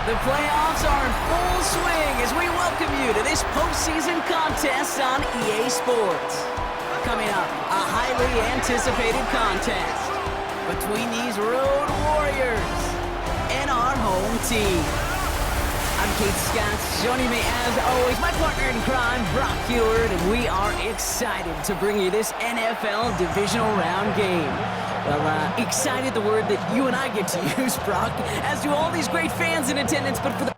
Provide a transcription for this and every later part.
The playoffs are in full swing as we welcome you to this postseason contest on EA Sports. Coming up, a highly anticipated contest between these road warriors and our home team. I'm Kate Scott, joining me as always, my partner in crime, Brock Heward, and we are excited to bring you this NFL divisional round game. Well, excited, the word that you and I get to use, Brock, as do all these great fans in attendance, but for the...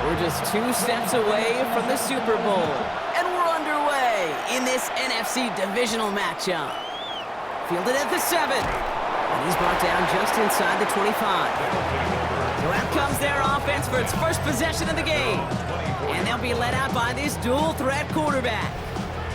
We're just 2 steps away from the Super Bowl, and we're underway in this NFC divisional matchup. Fielded at the 7, and he's brought down just inside the 25. So out comes their offense for its first possession of the game. And they'll be led out by this dual-threat quarterback.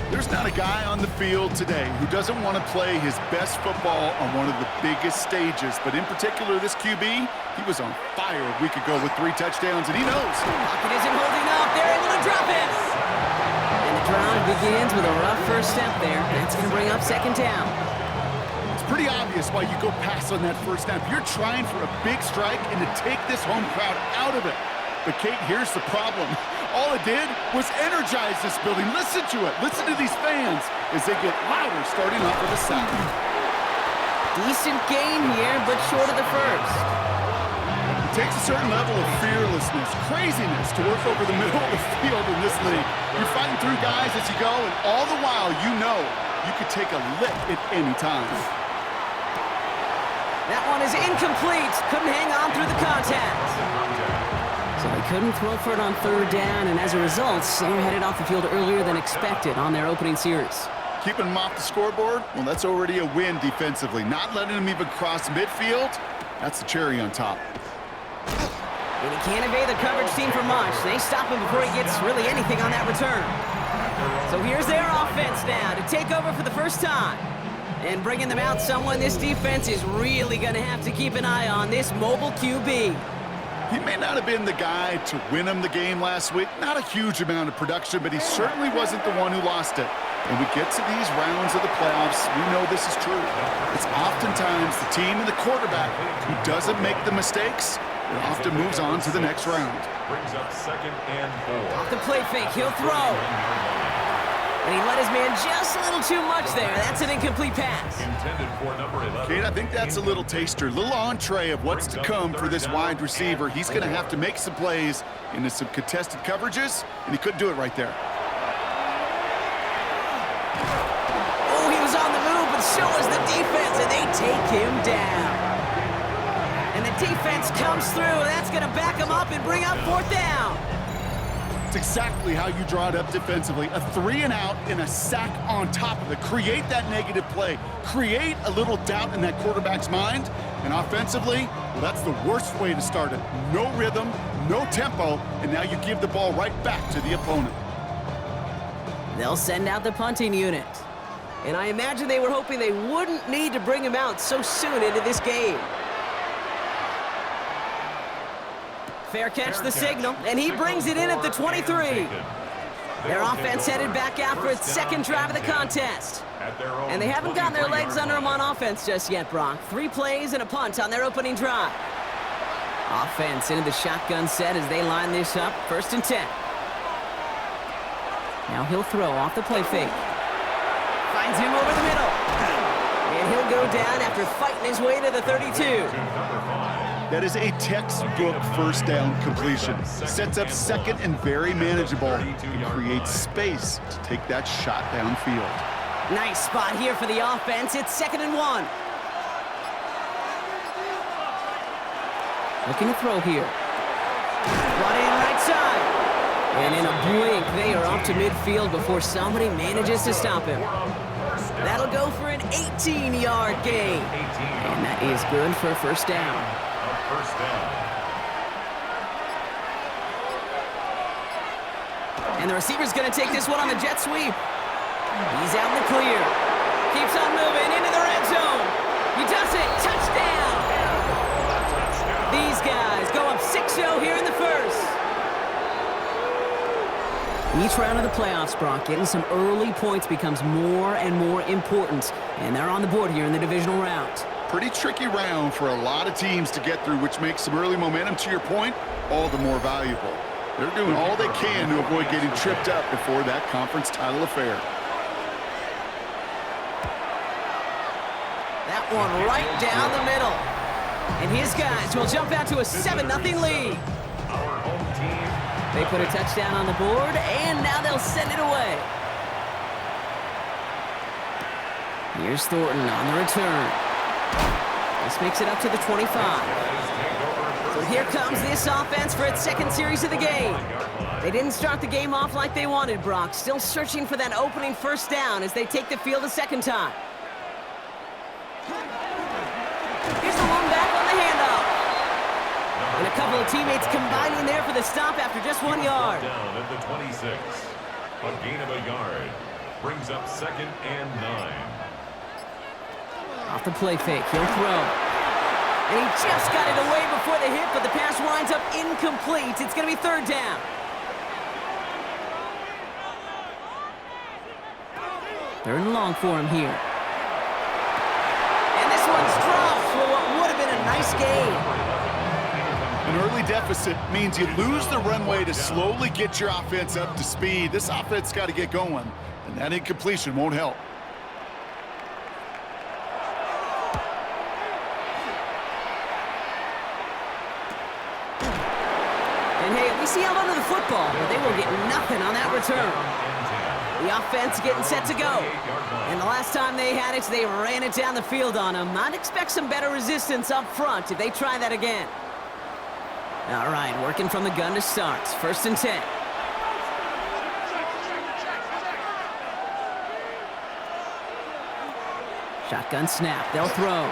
There's not a guy on the field today who doesn't want to play his best football on one of the biggest stages. But in particular, this QB, he was on fire a week ago with 3 touchdowns, and he knows. Pocket isn't holding up. They're able to drop it. And the drive begins with a rough first step there. That's going to bring up second down. Pretty obvious why you go pass on that first snap. You're trying for a big strike and to take this home crowd out of it. But Kate, here's the problem. All it did was energize this building. Listen to it. Listen to these fans as they get louder starting off of the side. Decent gain here, but short of the first. It takes a certain level of fearlessness, craziness to work over the middle of the field in this league. You're fighting through guys as you go, and all the while you know you could take a lick at any time. That one is incomplete. Couldn't hang on through the contact. So they couldn't throw for it on third down, and as a result, they're headed off the field earlier than expected on their opening series. Keeping them off the scoreboard? Well, that's already a win defensively. Not letting them even cross midfield, that's the cherry on top. And he can't evade the coverage team for much. They stop him before he gets really anything on that return. So here's their offense now to take over for the first time. And bringing them out someone this defense is really going to have to keep an eye on, this mobile QB. He may not have been the guy to win him the game last week. Not a huge amount of production, but he certainly wasn't the one who lost it. When we get to these rounds of the playoffs, we know this is true. It's oftentimes the team and the quarterback who doesn't make the mistakes and often moves on to the next round. Brings up 2nd and 4. Off the play fake, he'll throw. And he let his man just a little too much there. That's an incomplete pass. Intended for number 11. Kate, I think that's a little taster, a little entree of what's to come for this wide receiver. He's going to have to make some plays into some contested coverages, and he couldn't do it right there. Oh, he was on the move, but so was the defense, and they take him down. And the defense comes through. That's going to back him up and bring up 4th down. It's exactly how you draw it up defensively. A 3 and out and a sack on top of it. Create that negative play. Create a little doubt in that quarterback's mind. And offensively, well, that's the worst way to start it. No rhythm, no tempo, and now you give the ball right back to the opponent. They'll send out the punting unit. And I imagine they were hoping they wouldn't need to bring him out so soon into this game. Fair catch the signal, and he brings it in at the 23. Their offense headed back out for its second drive of the contest. And they haven't gotten their legs under them on offense just yet, Brock. 3 plays and a punt on their opening drive. Offense into the shotgun set as they line this up, 1st and 10. Now he'll throw off the play fake. Finds him over the middle. And he'll go down after fighting his way to the 32. That is a textbook first down completion. Sets up 2nd and very manageable and creates space to take that shot downfield. Nice spot here for the offense. It's 2nd and 1. Looking to throw here. Brought in right side. And in a blink, they are off to midfield before somebody manages to stop him. That'll go for an 18-yard gain. And that is good for a first down. And the receiver's going to take this one on the jet sweep. He's out in the clear. Keeps on moving into the red zone. He does it. Touchdown! These guys go up 6-0 here in the first. Each round of the playoffs, Brock, getting some early points becomes more and more important. And they're on the board here in the divisional round. Pretty tricky round for a lot of teams to get through, which makes some early momentum, to your point, all the more valuable. They're doing all they can to avoid getting tripped up before that conference title affair. That one right down the middle. And his guys will jump out to a 7-0 lead. Our home team. They put a touchdown on the board, and now they'll send it away. Here's Thornton on the return. This makes it up to the 25. So here comes this offense for its second series of the game. They didn't start the game off like they wanted, Brock. Still searching for that opening first down as they take the field a second time. Here's the one back on the handoff. And a couple of teammates combining there for the stop after just 1 yard. Down at the 26. A gain of a yard. Brings up 2nd and 9. Off the play fake, he'll throw. And he just got it away before the hit, but the pass winds up incomplete. It's going to be 3rd down. Third and long for him here. And this one's dropped for what would have been a nice gain. An early deficit means you lose the runway to slowly get your offense up to speed. This offense got to get going, and that incompletion won't help. And hey, at least he held onto the football, but they will get nothing on that return. The offense getting set to go. And the last time they had it, they ran it down the field on him. I'd expect some better resistance up front if they try that again. All right, working from the gun to start. 1st and 10. Shotgun snap. They'll throw.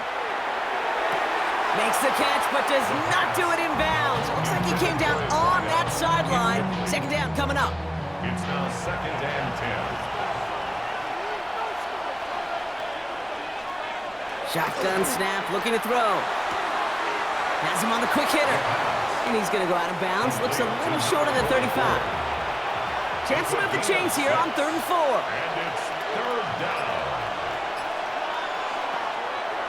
Makes the catch, but does not do it in bounds. Looks like he came down on that sideline. 2nd down coming up. It's now 2nd and 10. Shotgun snap, looking to throw. Has him on the quick hitter. And he's going to go out of bounds. Looks a little short of the 35. Chance to move the chains here on 3rd and 4. And it's 3rd down.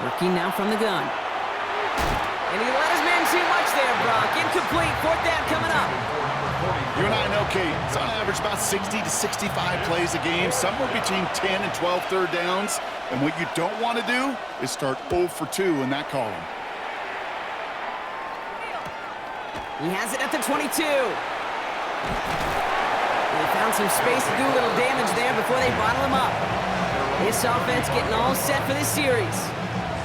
Working now from the gun. And he let his man too much there, Brock. Incomplete. 4th down coming up. You and I know, Kate, it's on average about 60 to 65 plays a game, somewhere between 10 and 12 third downs. And what you don't want to do is start 0 for 2 in that column. He has it at the 22. They found some space to do a little damage there before they bottle him up. This offense getting all set for this series.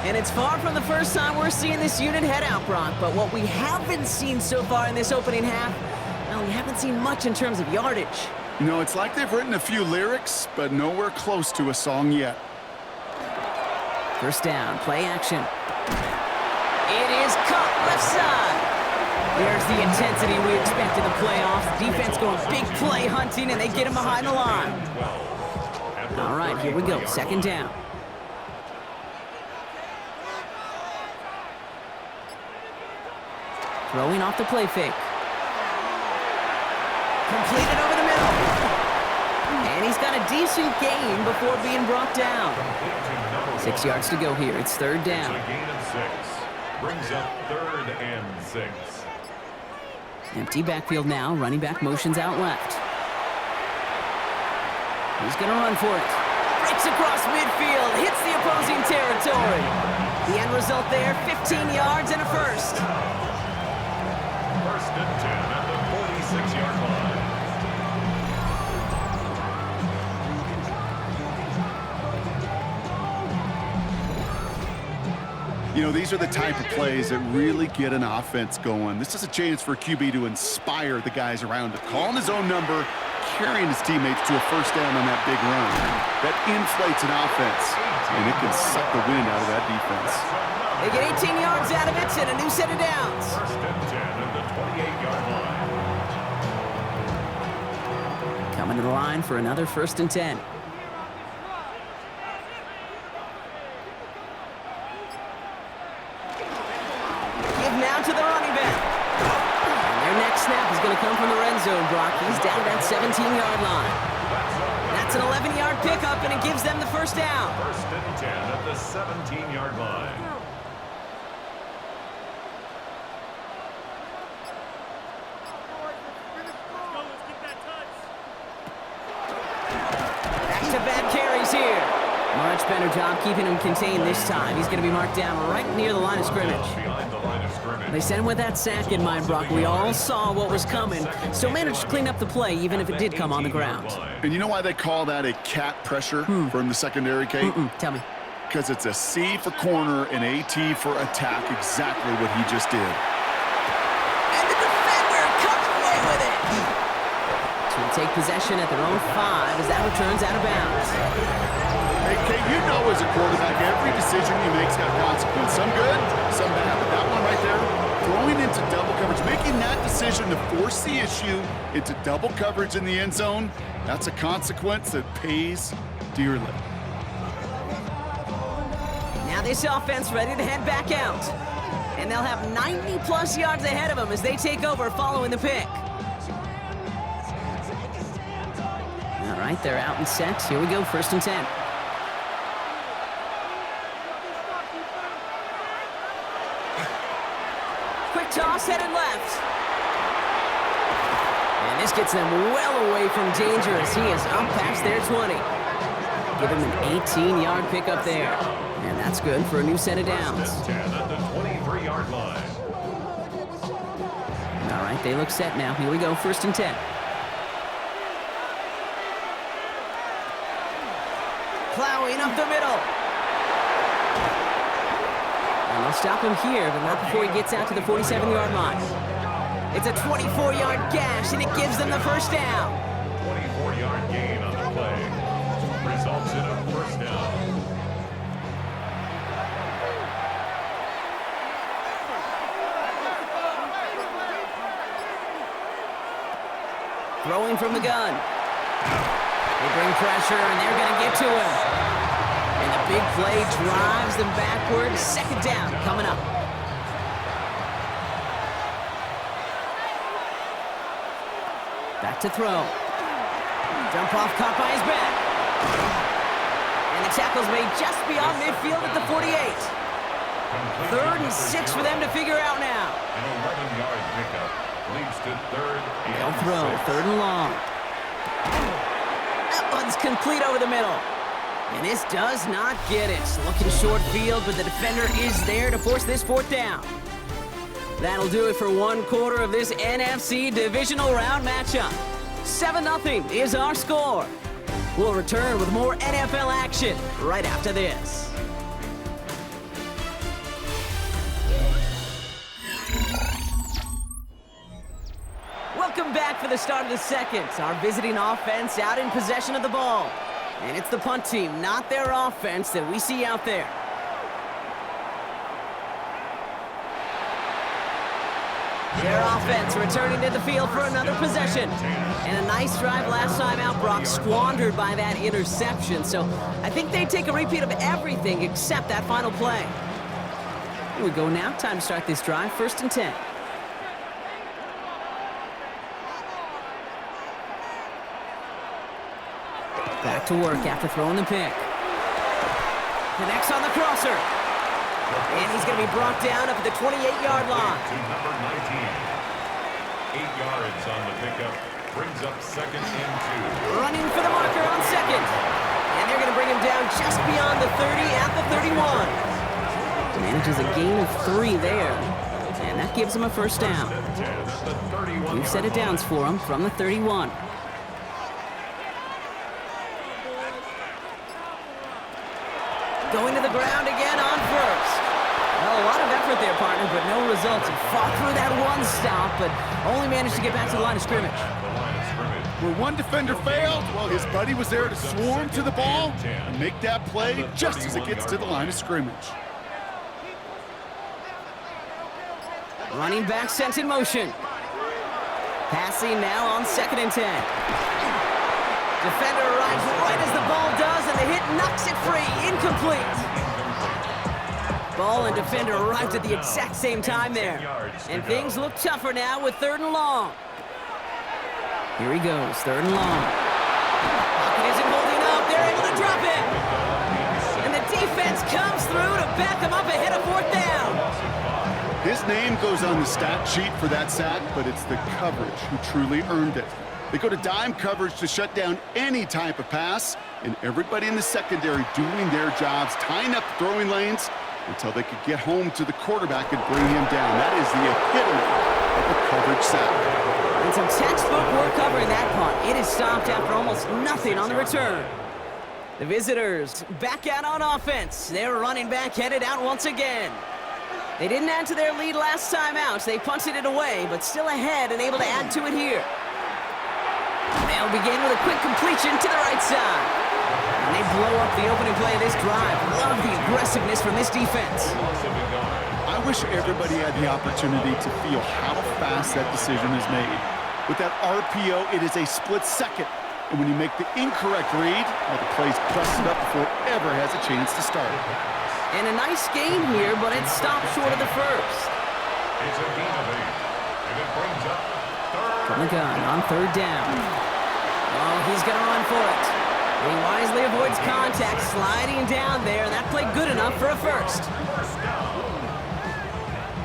And it's far from the first time we're seeing this unit head out, Brock. But what we haven't seen so far in this opening half, well, we haven't seen much in terms of yardage. You know, it's like they've written a few lyrics, but nowhere close to a song yet. 1st down, play action. It is caught left side. There's the intensity we expect in the playoffs. Defense going big play hunting, and they get him behind the line. All right, here we go. 2nd down. Throwing off the play fake. Completed over the middle. And he's got a decent gain before being brought down. 6 yards to go here. It's 3rd down. It's a gain of 6. Brings up 3rd and 6. Empty backfield now. Running back motions out left. He's going to run for it. Breaks across midfield. Hits the opposing territory. The end result there, 15 yards and a first. 1st and 10 at the 46-yard line. You know, these are the type of plays that really get an offense going. This is a chance for a QB to inspire the guys around him. Calling his own number, carrying his teammates to a 1st down on that big run. That inflates an offense, and it can suck the wind out of that defense. They get 18 yards out of it and a new set of downs. 1st and 10 at the 28-yard line. Coming to the line for another 1st and 10. Give now to the running back. And their next snap is going to come from the red zone, Brock. Brock. He's down at that 17-yard line. That's an 11-yard pickup, and it gives them the first down. First and 10 at the 17-yard line. Back-to-back carries here. Much better job keeping him contained this time. He's going to be marked down right near the line of scrimmage. Behind the line of scrimmage. They sent him with that sack in mind, Brock. We all saw what was coming. Still managed to clean up the play, even if it did come on the ground. And you know why they call that a cat pressure from the secondary, Kate? Tell me. Because it's a C for corner and AT for attack, exactly what he just did. And the defender comes away with it. So we take possession at their own 5 as that returns out of bounds. Hey, Kate, you know as a quarterback, every decision you make's got consequence. Some good, some bad. But that one right there, throwing into double coverage, making that decision to force the issue into double coverage in the end zone, that's a consequence that pays dearly. Now this offense ready to head back out. And they'll have 90-plus yards ahead of them as they take over following the pick. All right, they're out and set. Here we go, first and 10. Quick toss, headed left. And this gets them well away from danger as he is up past their 20. Give him an 18-yard pickup there. And that's good for a new set of downs. 10 at the 23-yard line. All right, they look set now. Here we go, first and 10. Plowing up the middle. And they'll stop him here, but not before he gets out to the 47-yard line. It's a 24-yard gash, and it gives them the first down. 24-yard gain on the play. Results in a first down. Throwing from the gun. They bring pressure, and they're going to get to him. And the big play drives them backwards. Second down coming up. Back to throw. Dump off caught by his back. And the tackle's made just beyond midfield at the 48. Third and 6 for them to figure out now. An 11-yard pickup leads to third and They'll throw, 6. third and long. That one's complete over the middle. And this does not get it. Looking short field, but the defender is there to force this fourth down. That'll do it for one quarter of this NFC divisional round matchup. 7-0 is our score. We'll return with more NFL action right after this. Welcome back for the start of the second. Our visiting offense out in possession of the ball. And it's the punt team, not their offense, that we see out there. Their offense returning to the field for another possession. And a nice drive last time out, Brock, squandered by that interception. So I think they take a repeat of everything except that final play. Here we go now. Time to start this drive. First and 10. Back to work after throwing the pick. Connects on the crosser. And he's going to be brought down up at the 28-yard line. To number 19. 8 yards on the pickup. Brings up second and 2. Running for the marker on second. And they're going to bring him down just beyond the 30 at the 31. Manages a gain of 3 there. And that gives him a first down. New set of downs for him from the 31. Going to the ground again on first. Well, a lot of effort there, partner, but no results. He fought through that one stop, but only managed to get back to the line of scrimmage. Where one defender failed, well, his buddy was there to swarm to the ball and make that play just as it gets to the line of scrimmage. Running back sent in motion. Passing now on second and 10. Defender arrives right as the ball does, and the hit knocks it free. Incomplete. Ball and defender arrived at the exact same time there. And things look tougher now with third and long. Here he goes, 3rd and long. Pocket isn't holding up. They're able to drop it. And the defense comes through to back him up ahead of 4th down. His name goes on the stat sheet for that sack, but it's the coverage who truly earned it. They go to dime coverage to shut down any type of pass, and everybody in the secondary doing their jobs, tying up the throwing lanes until they could get home to the quarterback and bring him down. That is the epitome of a coverage sack. And some textbook work covering that punt. It is stopped after almost nothing on the return. The visitors back out on offense. Their running back headed out once again. They didn't add to their lead last time out. They punted it away, but still ahead and able to add to it here. They'll begin with a quick completion to the right side. And they blow up the opening play of this drive. Love the aggressiveness from this defense. I wish everybody had the opportunity to feel how fast that decision is made. With that RPO, it is a split second. And when you make the incorrect read, well, the play's busted up before it ever has a chance to start. And a nice gain here, but it stopped short of the first. It's a gain of 8, and it brings up 3rd. From the gun on 3rd down. Oh, he's going to run for it. He wisely avoids contact, sliding down there, and that played good enough for a first.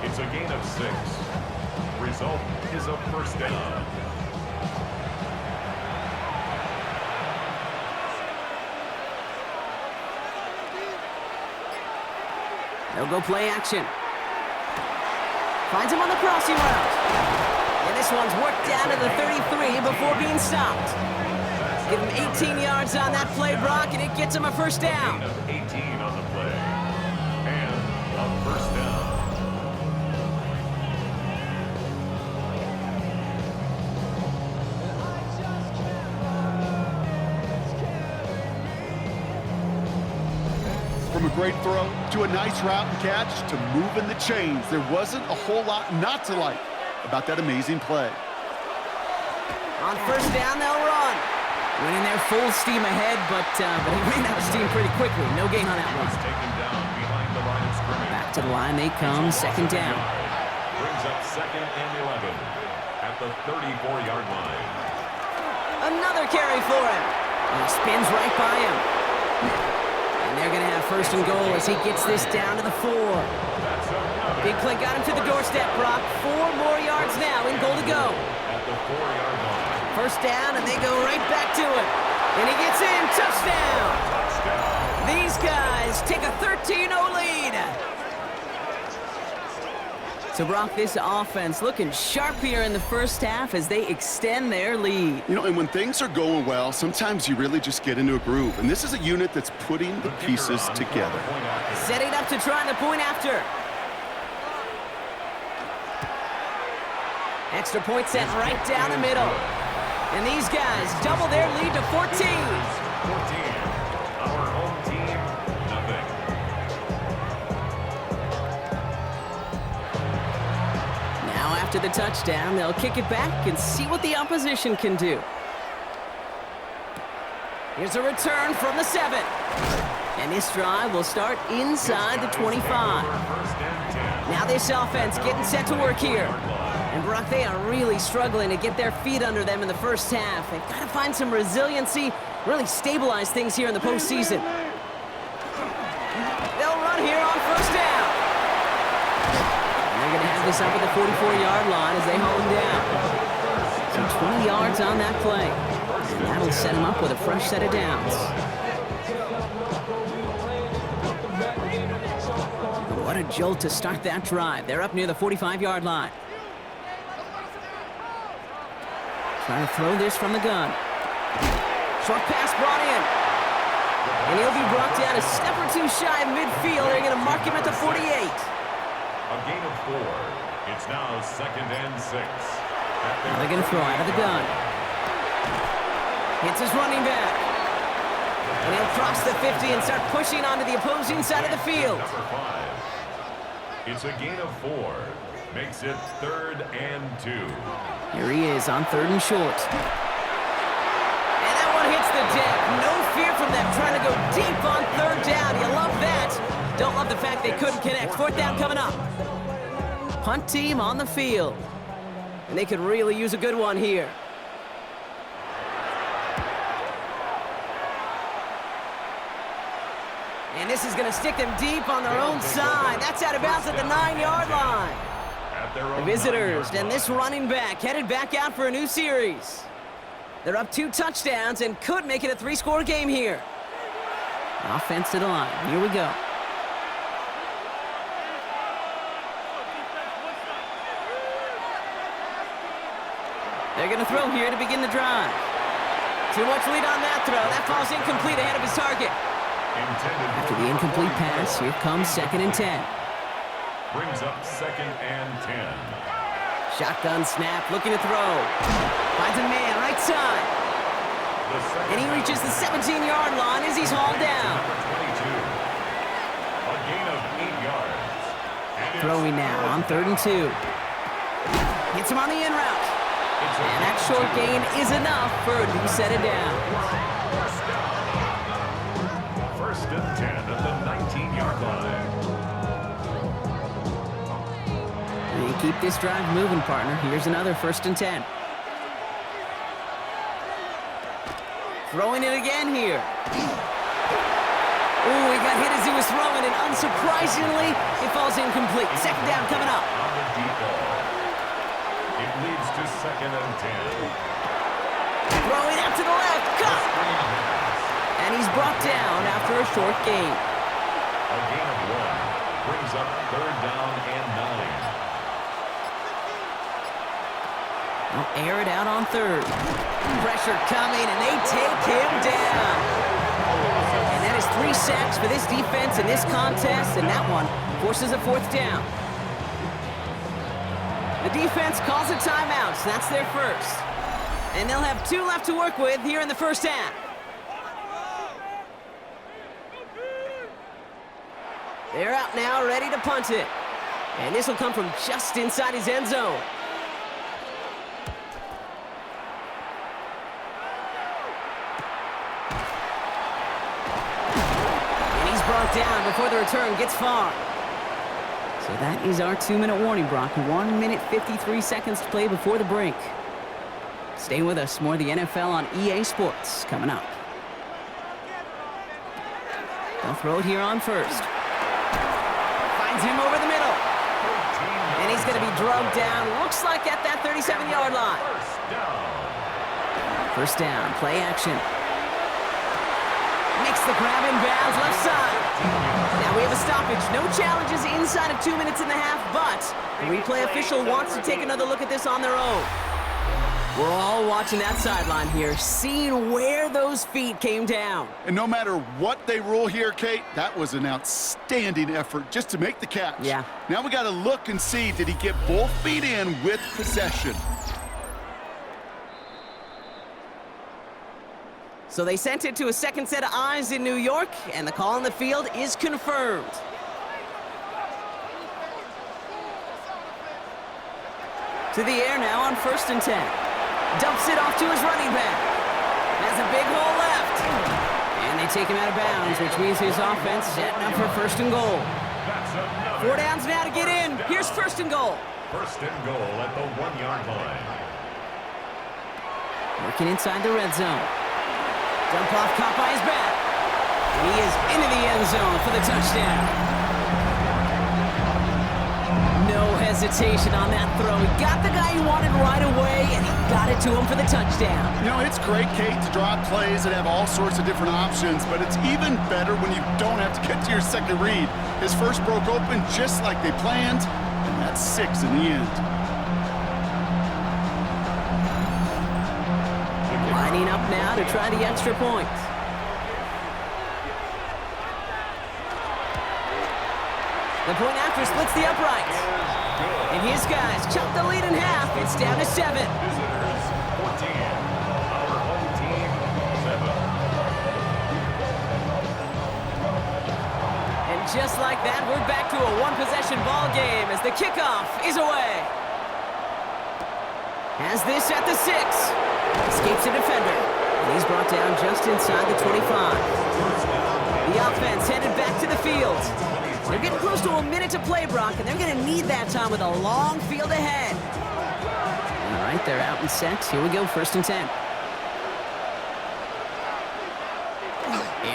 It's a gain of 6. Result is a 1st down. They'll go play action. Finds him on the crossing route. And this one's worked down to the 33 before being stopped. Give him 18 yards on that play, Brock, and it gets him a 1st down. 18 on the play. And a 1st down. From a great throw to a nice route and catch to moving the chains, there wasn't a whole lot not to like about that amazing play. On 1st down, they'll run. Winning their full steam ahead, but he ran out of steam pretty quickly. No gain on that one. Taken down behind the line of scrimmage. Back to the line they come, 2nd down. Brings up 2nd and 11 at the 34-yard line. Another carry for him. And he spins right by him. And they're going to have 1st and goal as he gets this down to the 4. Big play got him to the doorstep, Brock. 4 more yards now in goal to go. At the 4-yard line. 1st down, and they go right back to it. And he gets in. Touchdown. These guys take a 13-0 lead. So, Brock, this offense looking sharp here in the 1st half as they extend their lead. You know, and when things are going well, sometimes you really just get into a groove. And this is a unit that's putting the pieces together. Setting up to try the point after. Extra point sent right down the middle. And these guys double their lead to 14. 14. Our home team, nothing. Now after the touchdown, they'll kick it back and see what the opposition can do. Here's a return from the 7. And this drive will start inside the 25. Now this offense getting set to work here. And Brock, they are really struggling to get their feet under them in the 1st half. They've got to find some resiliency, really stabilize things here in the postseason. They'll run here on 1st down. And they're going to have this up at the 44-yard line as they haul him down. So 20 yards on that play. And that'll set him up with a fresh set of downs. What a jolt to start that drive. They're up near the 45-yard line. Trying to throw this from the gun. Short pass brought in. And he'll be brought down a step or 2 shy of midfield. They're going to mark him at the 48. A gain of 4. It's now 2nd and 6. Now they're going to throw out of the gun. Hits his running back. And he'll cross the 50 and start pushing onto the opposing side of the field. Number 5. It's a gain of 4. Makes it 3rd and 2. Here he is on 3rd and short. And that one hits the deck. No fear from them trying to go deep on 3rd down. You love that. Don't love the fact they couldn't connect. 4th down coming up. Punt team on the field. And they could really use a good one here. And this is going to stick them deep on their own side. That's out of bounds at the 9-yard line. The visitors and this running back headed back out for a new series. They're up 2 touchdowns and could make it a 3-score game here. Offense to the line. Here we go. They're going to throw here to begin the drive. Too much lead on that throw. That falls incomplete ahead of his target. After the incomplete pass, here comes 2nd and 10. Brings up 2nd and 10. Shotgun snap, looking to throw. Finds a man, right side. And he reaches the 17-yard line as he's hauled down. A gain of 8 yards. Throwing now on 3rd and 2. Hits him on the in route. And that short gain is enough for a new set of downs. 1st and 10 at the 19-yard line. And keep this drive moving, partner. Here's another 1st and 10. Throwing it again here. Ooh, he got hit as he was throwing it. Unsurprisingly, it falls incomplete. 2nd down coming up. On the deep ball. It leads to 2nd and 10. Throwing out to the left. Cut! And he's brought down after a short gain. A gain of 1. Brings up 3rd down and 9. They'll air it out on 3rd. Pressure coming, and they take him down. And that is 3 sacks for this defense in this contest, and that one forces a 4th down. The defense calls a timeout, so that's their first. And they'll have 2 left to work with here in the first half. They're out now, ready to punt it. And this will come from just inside his end zone. And he's brought down before the return gets far. So that is our 2-minute warning, Brock. 1 minute, 53 seconds to play before the break. Stay with us. More of the NFL on EA Sports coming up. They'll throw it here on 1st. Finds him over the middle. And he's going to be drugged down. Looks like at that 37-yard line. 1st down. Play action. Makes the grab in bounds, left side. Now we have a stoppage. No challenges inside of 2 minutes and a half, but the replay official wants to take another look at this on their own. We're all watching that sideline here, seeing where those feet came down. And no matter what they rule here, Kate, that was an outstanding effort just to make the catch. Yeah. Now we got to look and see, did he get both feet in with possession? So they sent it to a 2nd set of eyes in New York, and the call on the field is confirmed. To the air now on 1st and 10. Dumps it off to his running back. Has a big hole left. And they take him out of bounds, which means his offense setting up for 1st and goal. 4 downs now to get in. Here's 1st and goal. 1st and goal at the 1-yard line. Working inside the red zone. Dump off caught by his back. And he is into the end zone for the touchdown. No hesitation on that throw. He got the guy he wanted right away, and he got it to him for the touchdown. You know, it's great, Kate, to draw up plays and have all sorts of different options, but it's even better when you don't have to get to your second read. His first broke open just like they planned, and that's 6 in the end. Lining up now to try the extra point. The point after splits the upright. And his guys chop the lead in half. It's down to 7. Visitors 14. Our home team 7. And just like that, we're back to a 1-possession ball game as the kickoff is away. Has this at the 6. Escapes a defender. And he's brought down just inside the 25. The offense headed back to the field. They're getting close to a minute to play, Brock, and they're going to need that time with a long field ahead. All right, they're out in sets. Here we go, 1st and 10.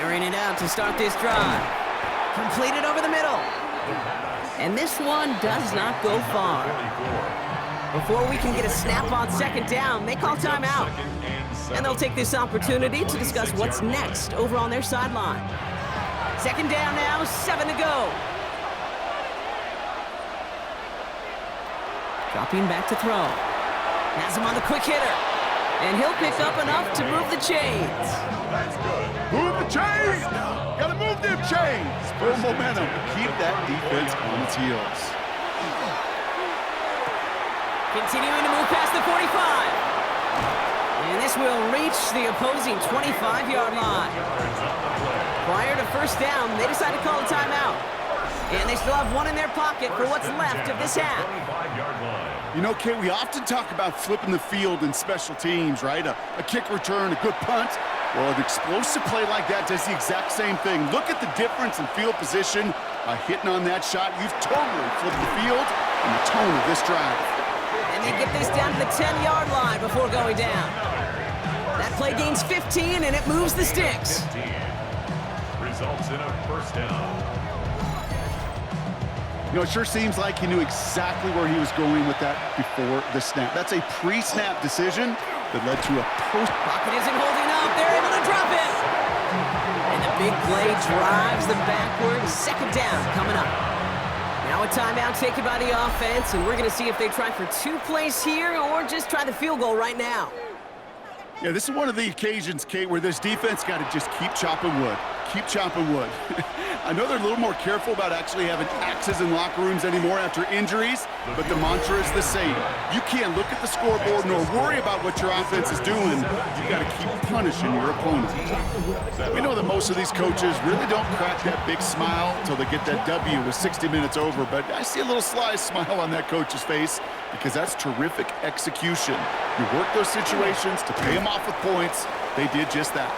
Airing it out to start this drive. Completed over the middle. And this one does not go far. Before we can get a snap on second down, they call timeout. And they'll take this opportunity to discuss what's next over on their sideline. Second down now, 7 to go. Dropping back to throw. Has him on the quick hitter. And he'll pick up enough to move the chains. Move the chains! Gotta move them chains! Full momentum. Keep that defense on its heels. Continuing to move past the 45. And this will reach the opposing 25-yard line. Prior to first down, they decide to call a timeout. And they still have one in their pocket for what's left of this half. You know, Kate, we often talk about flipping the field in special teams, right? A kick return, a good punt. Well, an explosive play like that does the exact same thing. Look at the difference in field position. By hitting on that shot, you've totally flipped the field and the tone of this drive. And they get this down to the 10-yard line before going down. That play gains 15, and it moves the sticks. 15. Results in a first down. You know, it sure seems like he knew exactly where he was going with that before the snap. That's a pre-snap decision that led to a post. Pocket isn't holding up. They're able to drop it. And the big play drives them backwards. Second down coming up. Now a timeout taken by the offense, and we're going to see if they try for 2 plays here or just try the field goal right now. Yeah, this is one of the occasions, Kate, where this defense got to just keep chopping wood. Keep chopping wood. I know they're a little more careful about actually having axes in locker rooms anymore after injuries, but the mantra is the same. You can't look at the scoreboard nor worry about what your offense is doing. You got to keep punishing your opponent. We know that most of these coaches really don't crack that big smile until they get that W with 60 minutes over, but I see a little sly smile on that coach's face because that's terrific execution. You work those situations to pay them off with points. They did just that.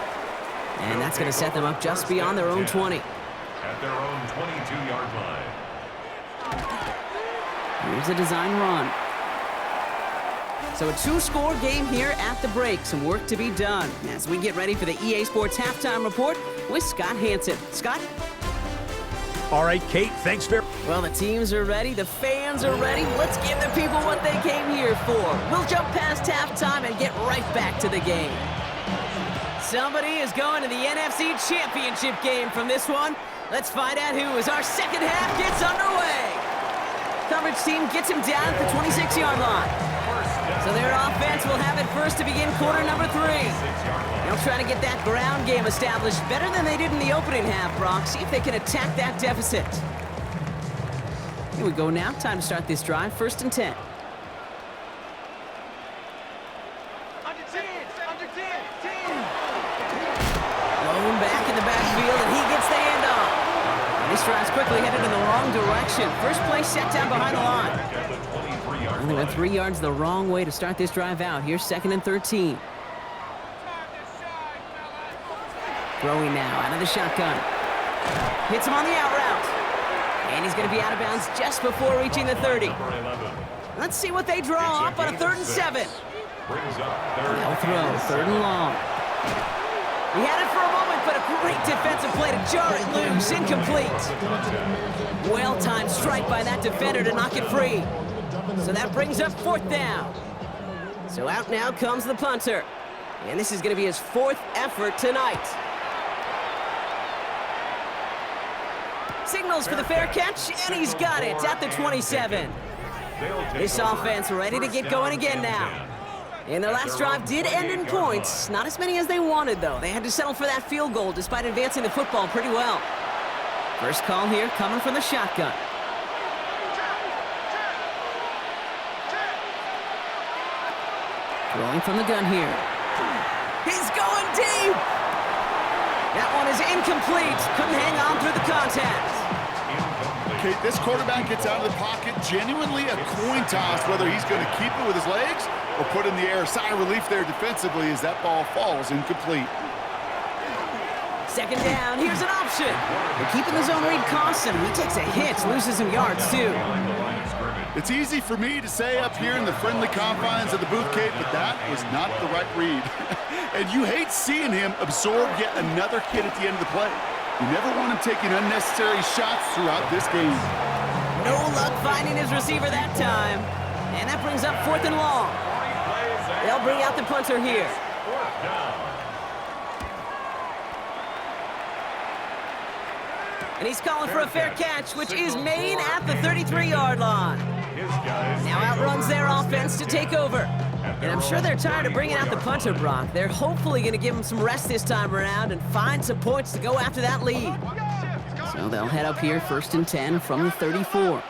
And that's going to set them up just beyond their own 20. At their own 22-yard line. Here's a design run. So a 2-score game here at the break. Some work to be done as we get ready for the EA Sports Halftime Report with Scott Hansen. Scott? All right, Kate, thanks very much. Well, the teams are ready. The fans are ready. Let's give the people what they came here for. We'll jump past halftime and get right back to the game. Somebody is going to the NFC Championship game from this one. Let's find out who as our second half gets underway. Coverage team gets him down at the 26-yard line. So their offense will have it first to begin quarter number 3. They'll try to get that ground game established better than they did in the opening half, Brock. See if they can attack that deficit. Here we go now. Time to start this drive. 1st and 10. Blown back in the backfield, and he gets the handoff. This drive's quickly headed in the wrong direction. First play set down behind the line. And they went 3 yards the wrong way to start this drive out. Here's 2nd and 13. Throwing now out of the shotgun. Hits him on the out route. And he's going to be out of bounds just before reaching the 30. Let's see what they draw up on a 3rd and 7. They'll throw 3rd and long. He had it for a moment, but a great defensive play to jar it loose. Incomplete. Well-timed strike by that defender to knock it free. So that brings up 4th down. So out now comes the punter. And this is going to be his 4th effort tonight. Signals for the fair catch, and he's got it at the 27. This offense ready to get going again now. And their last drive did end in points. Not as many as they wanted, though. They had to settle for that field goal despite advancing the football pretty well. First call here coming from the shotgun. Throwing from the gun here. He's going deep! That one is incomplete. Couldn't hang on through the contact. Okay, this quarterback gets out of the pocket. Genuinely a coin toss whether he's going to keep it with his legs or put in the air. Sigh of relief there defensively as that ball falls incomplete. 2nd down, here's an option. They're keeping the zone read costs him. He takes a hit, loses some yards too. It's easy for me to say up here in the friendly confines of the booth, Kate, but that was not the right read. And you hate seeing him absorb yet another hit at the end of the play. You never want him taking unnecessary shots throughout this game. No luck finding his receiver that time. And that brings up 4th and long. They'll bring out the punter here. And he's calling for a fair catch, which is made at the 33-yard line. Now outruns their offense to take over. And I'm sure they're tired of bringing out the punter, Brock. They're hopefully going to give him some rest this time around and find some points to go after that lead. So they'll head up here, 1st and 10 from the 34.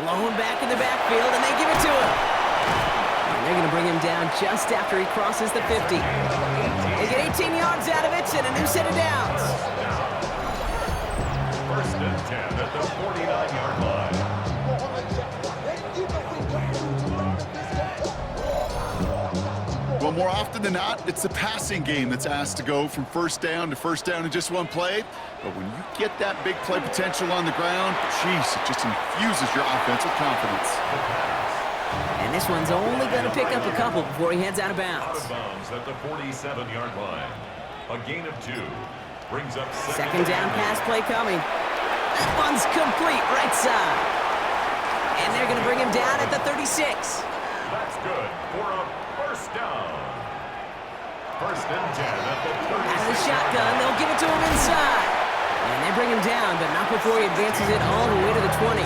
Blown back in the backfield, and they give it to him. And they're going to bring him down just after he crosses the 50. They get 18 yards out of it and a new set of downs. 1st and 10 at the 49-yard line. Well, more often than not, it's the passing game that's asked to go from first down in just one play. But when you get that big play potential on the ground, geez, it just infuses your offense with confidence. And this one's only going to pick up a couple before he heads out of bounds. Out of bounds at the 47-yard line. A gain of 2 brings up second down pass play coming. That one's complete right side. And they're going to bring him down at the 36. That's good for a first down. 1st and 10 at the 36. Out of the shotgun, they'll give it to him inside. And they bring him down, but not before he advances it all the way to the 20.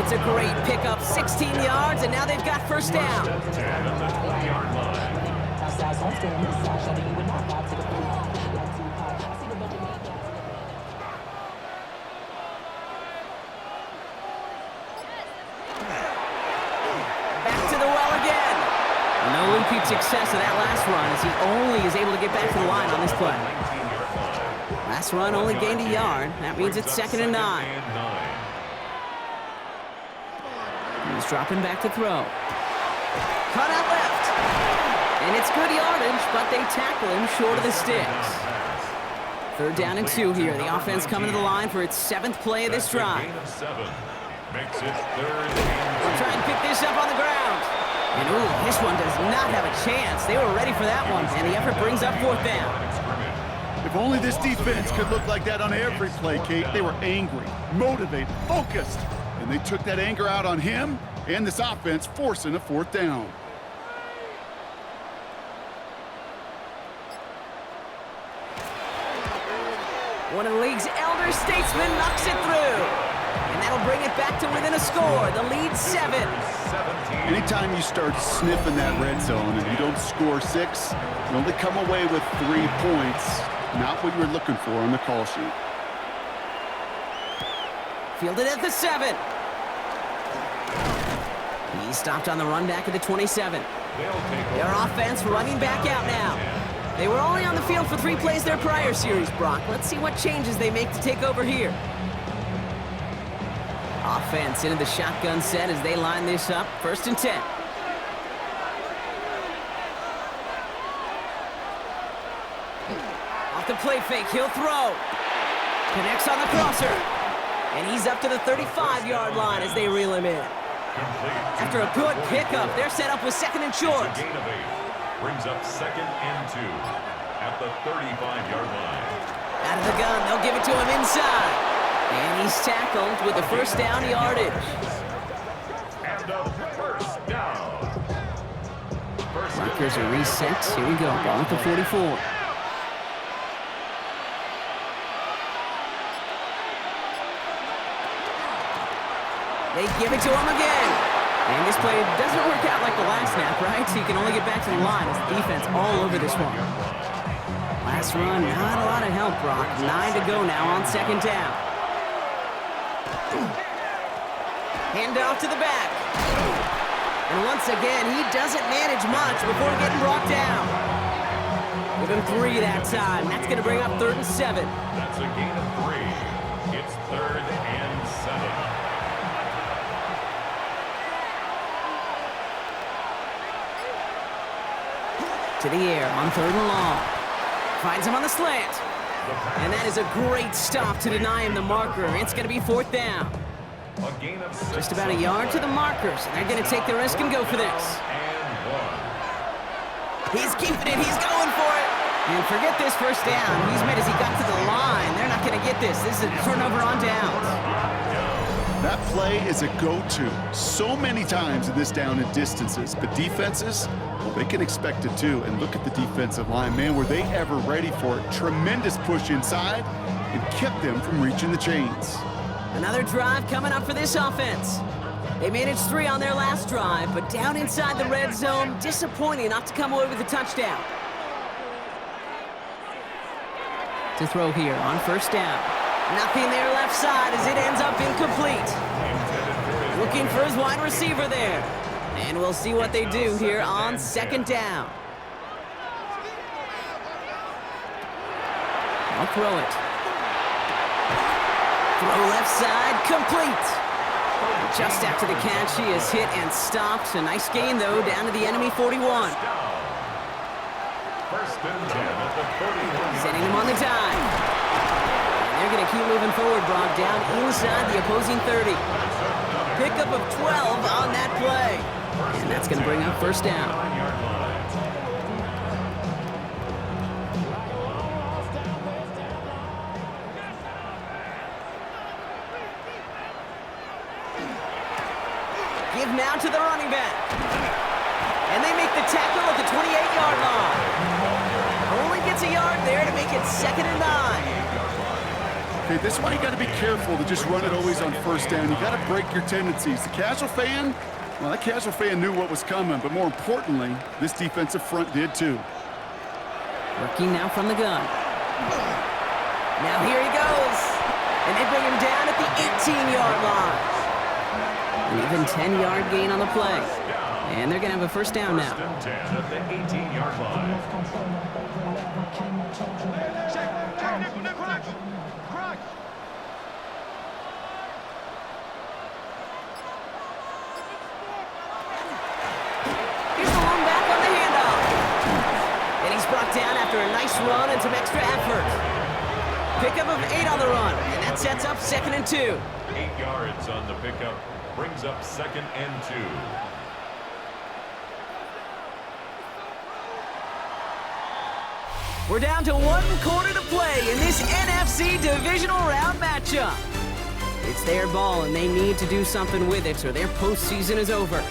It's a great pickup, 16 yards, and now they've got first down. 10 at the 20-yard line. Back to the well again. No repeat success of that last run as he only is able to get back to the line on this play. Last run only gained a yard. That means it's 2nd and 9. He's dropping back to throw. Cut out left. And it's good yardage, but they tackle him short of the sticks. 3rd down and 2 here. The offense coming to the line for its 7th play of this drive. Makes it 3rd and 2. We'll try and pick this up on the ground. And ooh, this one does not have a chance. They were ready for that one, and the effort brings up 4th down. If only this defense could look like that on every play, Kate. They were angry, motivated, focused. And they took that anger out on him and this offense, forcing a 4th down. One of the league's elder statesmen knocks it through. And that'll bring it back to within a score. The lead 7. Anytime you start sniffing that red zone and you don't score 6, you only come away with 3 points. Not what you were looking for on the call sheet. Fielded at the 7. He stopped on the run back at the 27. Their offense running back out now. They were only on the field for 3 plays their prior series, Brock. Let's see what changes they make to take over here. Offense into the shotgun set as they line this up. 1st and 10. Off the play fake, he'll throw. Connects on the crosser. And he's up to the 35-yard line as they reel him in. After a good pickup, they're set up with 2nd and short. Gain of 8 brings up 2nd and 2 at the 35-yard line. Out of the gun, they'll give it to him inside. And he's tackled with the 1st down yardage. And a first down. Markers are reset. Here we go. Ball at the 44. They give it to him again. And this play doesn't work out like the last snap, right? So you can only get back to the line as the defense all over this one. Last run, not a lot of help, Brock. 9 to go now on 2nd down. Hand off to the back. And once again, he doesn't manage much before getting brought down. Give him 3 that time. That's going to bring up 3rd and 7. That's a gain of 3. It's 3rd and 7. To the air on 3rd and long. Finds him on the slant. And that is a great stop to deny him the marker. It's going to be 4th down. A gain of 6. Just about a yard to the markers. And they're going to take the risk and go for this. He's keeping it. He's going for it. And forget this first down. He's made as he got to the line. They're not going to get this. This is a turnover on downs. That play is a go-to so many times in this down and distances. But defenses, well, they can expect it too. And look at the defensive line. Man, were they ever ready for it? Tremendous push inside and kept them from reaching the chains. Another drive coming up for this offense. They managed 3 on their last drive, but down inside the red zone, disappointing not to come away with a touchdown. To throw here on first down. Nothing there left side as it ends up incomplete. Looking for his wide receiver there. And we'll see what they do here on second down. I'll throw it. Throw left side, complete. Just after the catch, he is hit and stopped. A nice gain, though, down to the enemy 41. First and 10 at the 41. Sending him on the dive. And they're going to keep moving forward, Brock, down inside the opposing 30. Pickup of 12 on that play. And that's going to bring up first down. Give now to the running back. And they make the tackle at the 28-yard line. Only gets a yard there to make it 2nd and 9. Okay, this is why you got to be careful to just run it always on first down. You got to break your tendencies. The casual fan, well, that casual fan knew what was coming, but more importantly, this defensive front did too. Working now from the gun. Now here he goes. And they bring him down at the 18-yard line. An even 10-yard gain on the play. And they're going to have a first down now. First and 10 at the 18-yard line. Here's the long back on the handoff. And he's brought down after a nice run and some extra effort. Pickup of 8 on the run. And that sets up 2nd and 2. 8 yards on the pickup. Brings up 2nd and 2. We're down to 1 quarter to play in this NFC divisional round matchup. It's their ball, and they need to do something with it, or their postseason is over.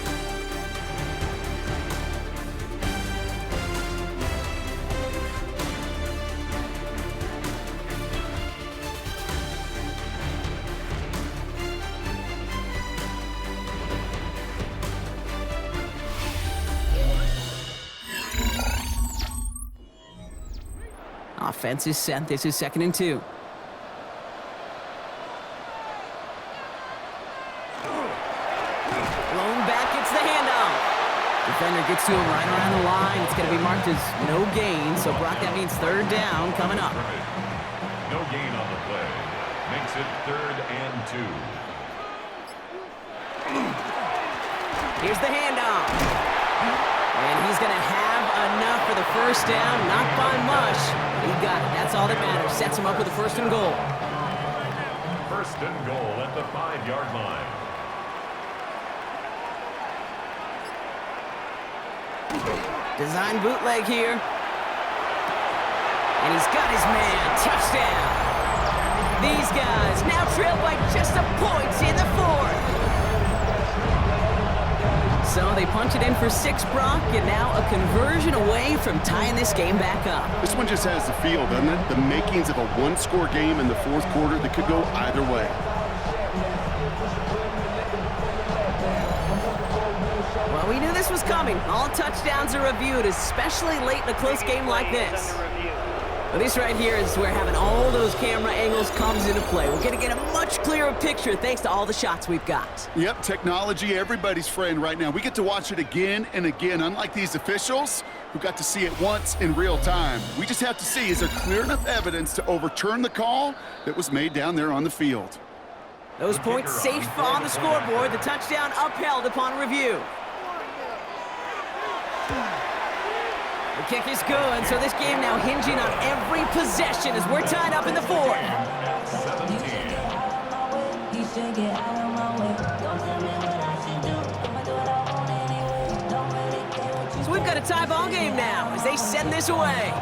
Offense is set. This is 2nd and 2. Blown back, it's the handoff. Defender gets to him right around the line. It's going to be marked as no gain. So, Brock, that means 3rd down coming up. No gain on the play. Makes it 3rd and 2. Here's the handoff. And he's going to have enough for the first down. Not by much. He got it. That's all that matters. Sets him up with a 1st and goal. 1st and goal at the 5-yard line. Design bootleg here. And he's got his man. Touchdown. These guys now trail by just a point in the 4th. So they punch it in for 6, Brock, and now a conversion away from tying this game back up. This one just has the feel, doesn't it? The makings of a 1-score game in the 4th quarter that could go either way. Well, we knew this was coming. All touchdowns are reviewed, especially late in a close game like this. But this right here is where having all those camera angles comes into play. We're going to get a much clearer picture thanks to all the shots we've got. Yep, technology, everybody's friend right now. We get to watch it again and again, unlike these officials who got to see it once in real time. We just have to see, is there clear enough evidence to overturn the call that was made down there on the field? Those points safe on the scoreboard. The touchdown upheld upon review. The kick is good, so this game now hinging on every possession as we're tied up in the 4th. So we've got a tie ball game now as they send this away.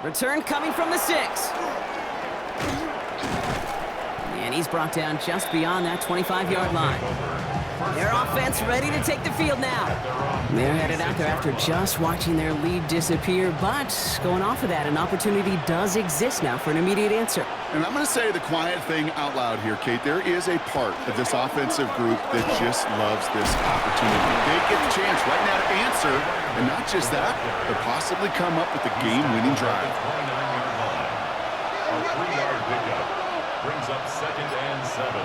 Return coming from the 6. And he's brought down just beyond that 25-yard line. Their offense ready to take the field now. They're headed out there after just watching their lead disappear, but going off of that, an opportunity does exist now for an immediate answer. And I'm going to say the quiet thing out loud here, Kate. There is a part of this offensive group that just loves this opportunity. They get the chance right now to answer, and not just that, but possibly come up with a game-winning drive. A 3-yard pickup brings up 2nd and 7.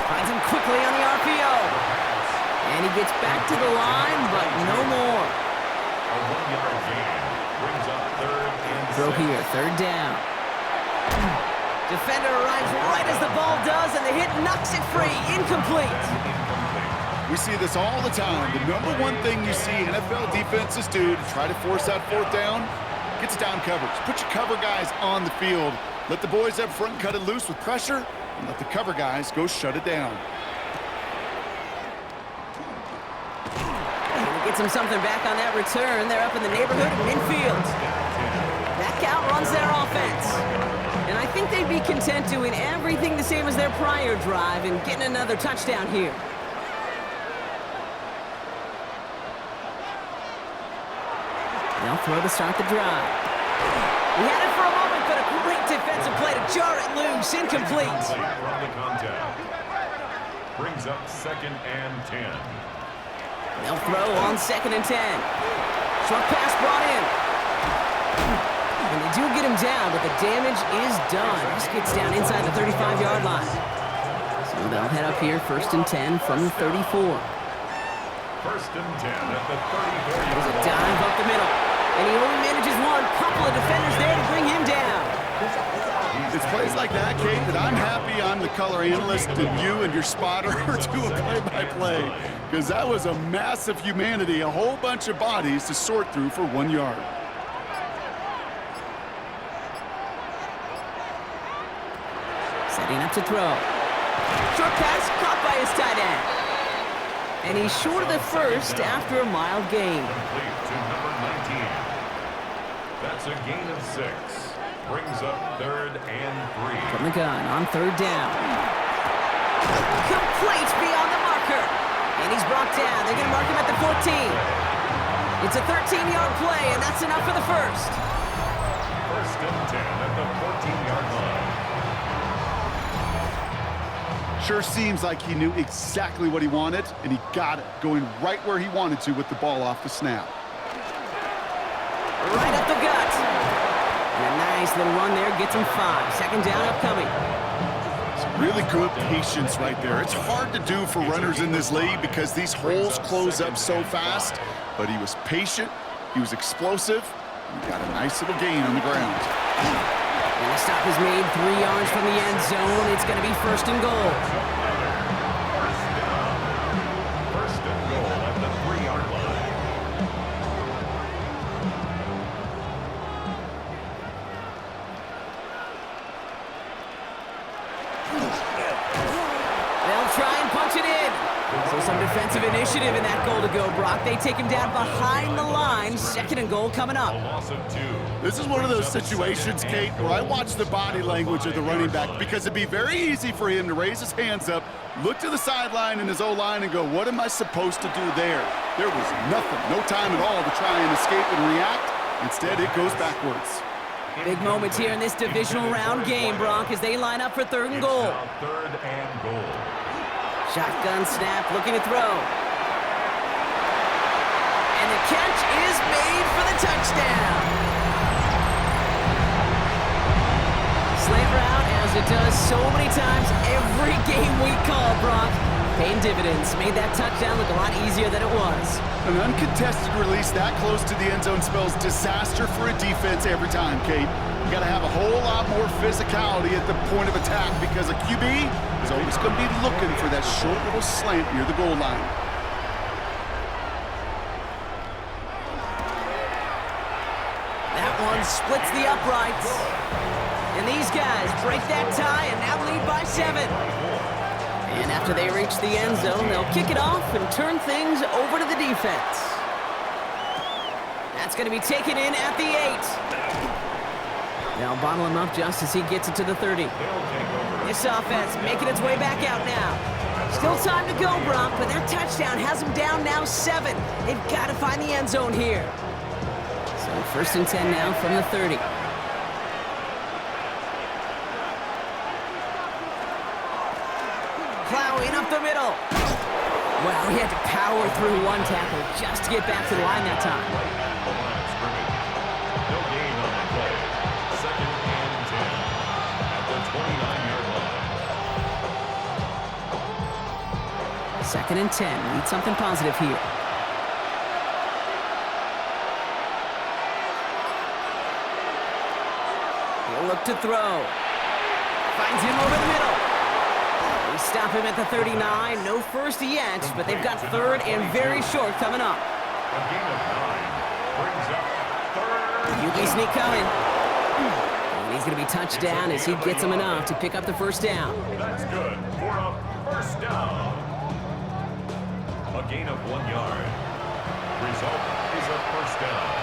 Finds him quickly on the RPO. And he gets back to the line, but no more. A 1-yard gain brings up 3rd and 6. Throw here, 3rd down. Defender arrives right as the ball does, and the hit knocks it free. Incomplete. We see this all the time. The number one thing you see NFL defenses do to try to force that 4th down, gets down coverage. Put your cover guys on the field. Let the boys up front cut it loose with pressure, and let the cover guys go shut it down. And he gets him something back on that return. They're up in the neighborhood of midfield. That outruns their offense. And I think they'd be content doing everything the same as their prior drive and getting another touchdown here. They'll throw to start the drive. We had it for a moment, but a great defensive play to jar it loose. Incomplete. From the contact. Brings up 2nd and 10. They'll throw on 2nd and 10. Short pass brought in. And they do get him down, but the damage is done. This gets down inside the 35-yard line. So they'll head up here, 1st and 10 from the 34. 1st and 10 at the 34-yard There's a line. dive up the middle. And he only manages one. Couple of defenders there to bring him down. It's plays like that, Kate, that I'm happy I'm the color analyst and you and your spotter do a play-by-play. Because that was a massive humanity, a whole bunch of bodies to sort through for 1 yard. Setting up to throw. Short pass caught by his tight end. And he's short of the first after a mild gain. Complete to number 19. That's a gain of 6. Brings up 3rd and 3. From the gun on 3rd down. Complete beyond the marker. And he's brought down. They're going to mark him at the 14. It's a 13-yard play, and that's enough for the first. 1st and 10 at the 14-yard line. Sure seems like he knew exactly what he wanted, and he got it, going right where he wanted to with the ball off the snap. Right up the gut. And a nice little run there gets him 5. 2nd down upcoming. Some really good patience right there. It's hard to do for runners in this league because these holes close up so fast, but he was patient, he was explosive, and he got a nice little gain on the ground. And the stop is made 3 yards from the end zone. It's going to be 1st and goal. 1st and goal at the 3-yard line. They'll try and punch it in. So some defensive initiative in that goal to go, Brock. They take him down behind the line. 2nd and goal coming up. A loss of 2. This is one of those situations, Kate, where I watch the body language of the running back because it'd be very easy for him to raise his hands up, look to the sideline in his O-line and go, what am I supposed to do there? There was nothing, no time at all to try and escape and react. Instead, it goes backwards. Big moments here in this divisional round game, Brock, as they line up for 3rd and goal. Now 3rd and goal. Shotgun snap, looking to throw. And the catch is made for the touchdown. Slant route, as it does so many times every game we call, Brock. Paying dividends. Made that touchdown look a lot easier than it was. An uncontested release that close to the end zone spells disaster for a defense every time, Kate. You got to have a whole lot more physicality at the point of attack because a QB is always going to be looking for that short little slant near the goal line. That one splits the uprights. And these guys break that tie and now lead by 7. And after they reach the end zone, they'll kick it off and turn things over to the defense. That's going to be taken in at the 8. They'll bottle him up just as he gets it to the 30. This offense making its way back out now. Still time to go, Brock, but that touchdown has them down now 7. They've got to find the end zone here. So 1st and 10 now from the 30. Plowing up the middle. Well, he had to power through one tackle just to get back to the line that time. No gain on the play. 2nd and 10 at the 29-yard line. 2nd and 10. Need something positive here. He'll look to throw. Finds him over the middle. They stop him at the 39. No first yet, but they've got 3rd and very short coming up. A gain of 9 brings up 3rd. QB sneak coming. And he's going to be touched down as he gets him enough to pick up the 1st down. That's good for a 1st down. A gain of 1 yard. Result is a 1st down.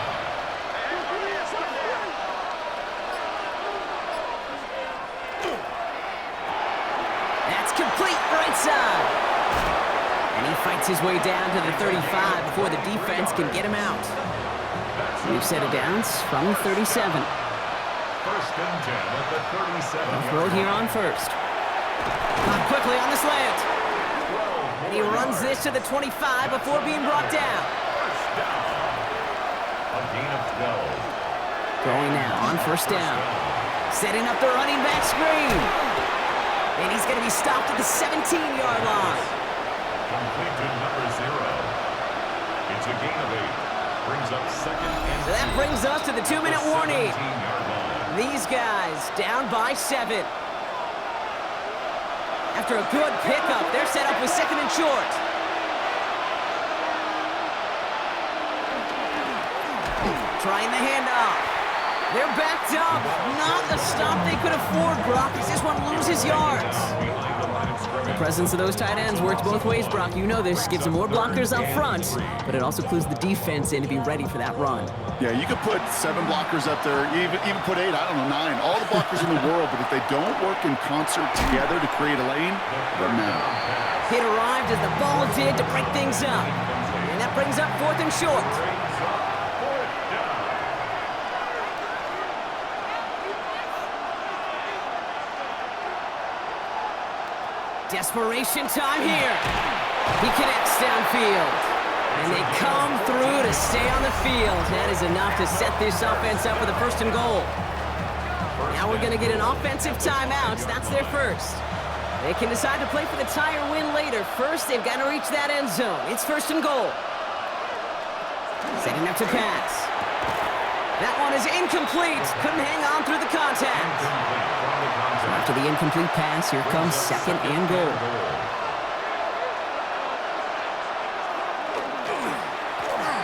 Complete right side. And he fights his way down to the 35 before the defense can get him out. We've set it down from 37. 1st and 10 at the 37. They'll throw it here on 1st. Caught quickly on the slant. And he runs this to the 25 before being brought down. 1st down. A gain of 12. Going now on 1st down. Setting up the running back screen. And he's going to be stopped at the 17-yard line. Complete to number 0. It's a gain of 8. Brings up 2nd and 10. So that brings us to the 2-minute warning. 17-yard line. These guys down by 7. After a good pickup, they're set up with 2nd and short. Trying the handoff. They're backed up. Not a stop they could afford, Brock, as this one loses yards. The presence of those tight ends works both ways, Brock. You know this. Gives them more blockers up front, but it also clues the defense in to be ready for that run. Yeah, you could put 7 blockers up there, even put 8, I don't know, 9. All the blockers in the world, but if they don't work in concert together to create a lane, they're mad. It arrived as the ball did to break things up. And that brings up 4th and short. Desperation time here. He connects downfield. And they come through to stay on the field. That is enough to set this offense up with a 1st and goal. Now we're going to get an offensive timeout. That's their 1st. They can decide to play for the tie or win later. First, they've got to reach that end zone. It's 1st and goal. Setting up to pass. That one is incomplete. Couldn't hang on through the contact. After the incomplete pass, here comes 2nd and goal.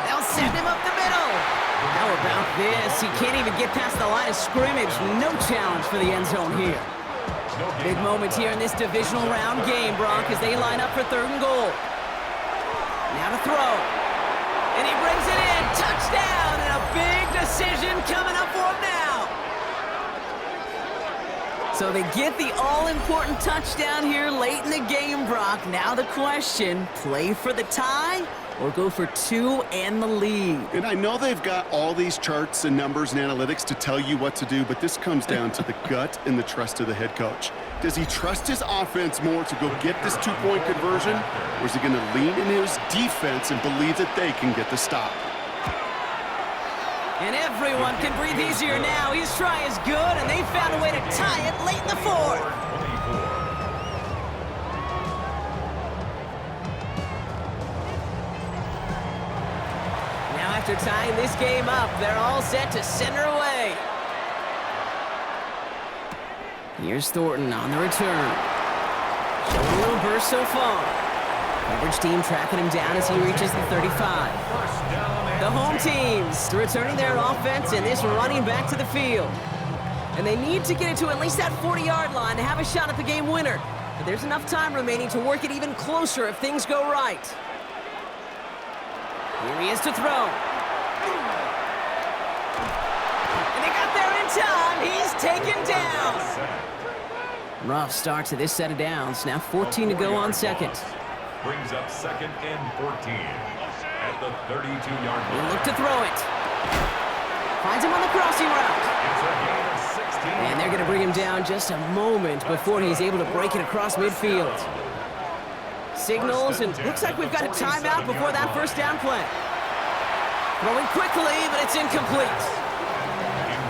They'll send him up the middle. How about this? He can't even get past the line of scrimmage. No challenge for the end zone here. Big moment here in this divisional round game, Brock, as they line up for 3rd and goal. Now to throw. And he brings it in. Touchdown, and a big decision coming up for him now. So they get the all-important touchdown here late in the game, Brock. Now the question, play for the tie or go for 2 and the lead? And I know they've got all these charts and numbers and analytics to tell you what to do, but this comes down to the gut and the trust of the head coach. Does he trust his offense more to go get this 2-point conversion, or is he going to lean in his defense and believe that they can get the stop? And everyone can breathe easier now. His try is good, and they found a way to tie it late in the 4th. Now after tying this game up, they're all set to send her away. Here's Thornton on the return. Showing a little burst so far. Coverage team tracking him down as he reaches the 35. The home teams returning their offense and this running back to the field. And they need to get it to at least that 40-yard line to have a shot at the game winner. There's enough time remaining to work it even closer if things go right. Here he is to throw. And they got there in time. He's taken down. Rough start to this set of downs. Now 14 to go on second. Brings up second and 14 at the 32-yard line. He'll look to throw it. Finds him on the crossing route. It's a gain of 16. And they're going to bring him down just a moment before he's able to break it across midfield. Signals, and looks like we've got a timeout before that first down play. Throwing quickly, but it's incomplete.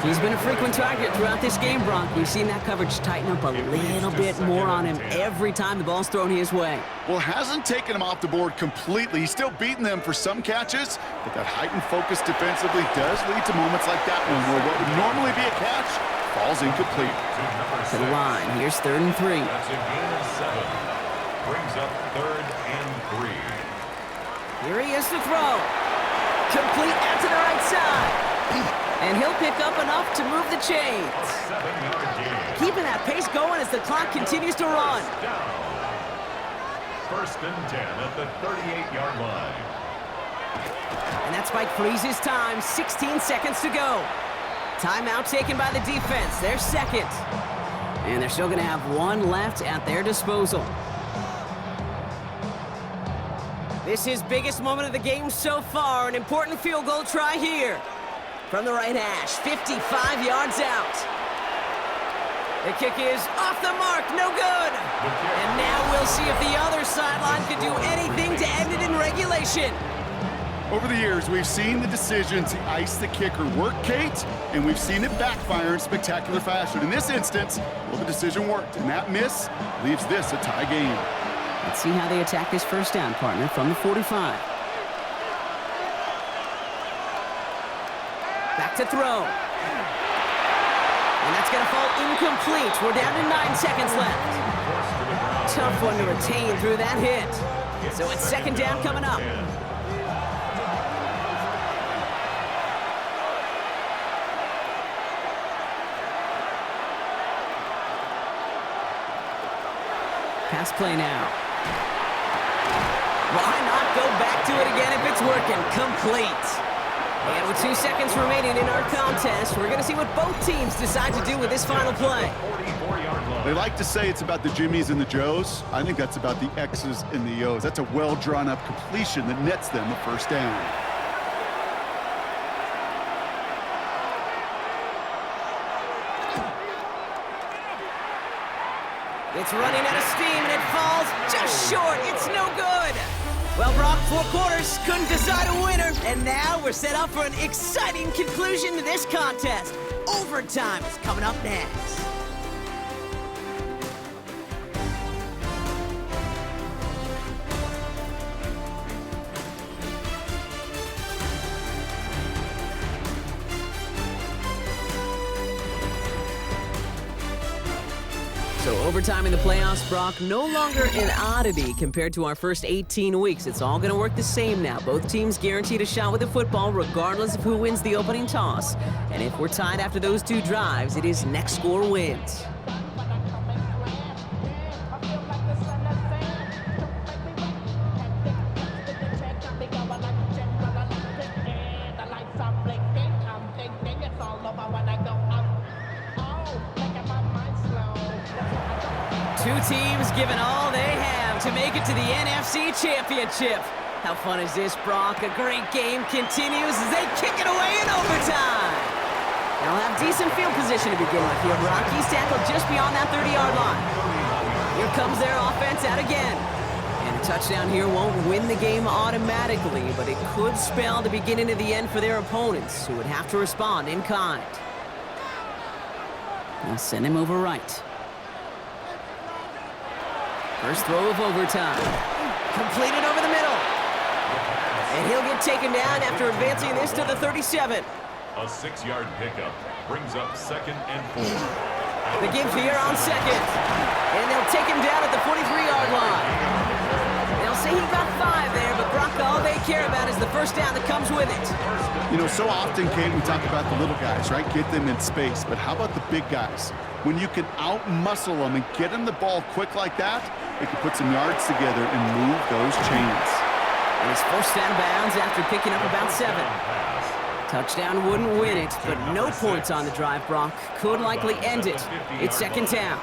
He's been a frequent target throughout this game, Brock. We've seen that coverage tighten up a little bit more on him every time the ball's thrown his way. Well, hasn't taken him off the board completely. He's still beating them for some catches, but that heightened focus defensively does lead to moments like that one where what would normally be a catch falls incomplete. To the line, here's 3rd and 3. That's a gain of 7. Brings up 3rd and 3. Here he is to throw. Complete out to the right side. And he'll pick up enough to move the chains. 7-yard gain. Keeping that pace going as the clock continues to run. Down. 1st and 10 at the 38-yard line. And that spike freezes time. 16 seconds to go. Timeout taken by the defense. Their second. And they're still going to have one left at their disposal. This is biggest moment of the game so far. An important field goal try here. From the right hash, 55 yards out. The kick is off the mark, no good. And now we'll see if the other sideline can do anything to end it in regulation. Over the years, we've seen the decision to ice the kicker work, Kate, and we've seen it backfire in spectacular fashion. In this instance, well, the decision worked, and that miss leaves this a tie game. Let's see how they attack this first down, partner, from the 45. Back to throw. And that's going to fall incomplete. We're down to 9 seconds left. Tough one to retain through that hit. So it's second down coming up. Pass play now. Why not go back to it again if it's working? Complete. And with 2 seconds remaining in our contest, we're going to see what both teams decide to do with this final play. They like to say it's about the Jimmies and the Joes. I think that's about the X's and the O's. That's a well-drawn-up completion that nets them a first down. It's running out of steam, and it falls just short. It's no good. Well, Brock, 4 quarters couldn't decide a winner, and now we're set up for an exciting conclusion to this contest. Overtime is coming up next. So overtime in the playoffs, Brock, no longer an oddity compared to our first 18 weeks. It's all going to work the same now. Both teams guaranteed a shot with the football regardless of who wins the opening toss. And if we're tied after those 2 drives, it is next score wins. Two teams giving all they have to make it to the NFC Championship. How fun is this, Brock? A great game continues as they kick it away in overtime. They'll have decent field position to begin with here, Brock. He's tackled just beyond that 30-yard line. Here comes their offense out again. And a touchdown here won't win the game automatically, but it could spell the beginning of the end for their opponents, who would have to respond in kind. They'll send him over right. First throw of overtime. Completed over the middle. And he'll get taken down after advancing this to the 37. A 6-yard pickup brings up 2nd and 4. The give here on second. And they'll take him down at the 43-yard line. They'll say he got 5 there, but Brock, all they care about is the first down that comes with it. You know, so often, Kate, we talk about the little guys, right? Get them in space. But how about the big guys? When you can out-muscle them and get them the ball quick like that, they can put some yards together and move those chains. And it's first out of bounds after picking up about 7. Touchdown wouldn't win it, but no points on the drive, Brock. Could likely end it. It's second down.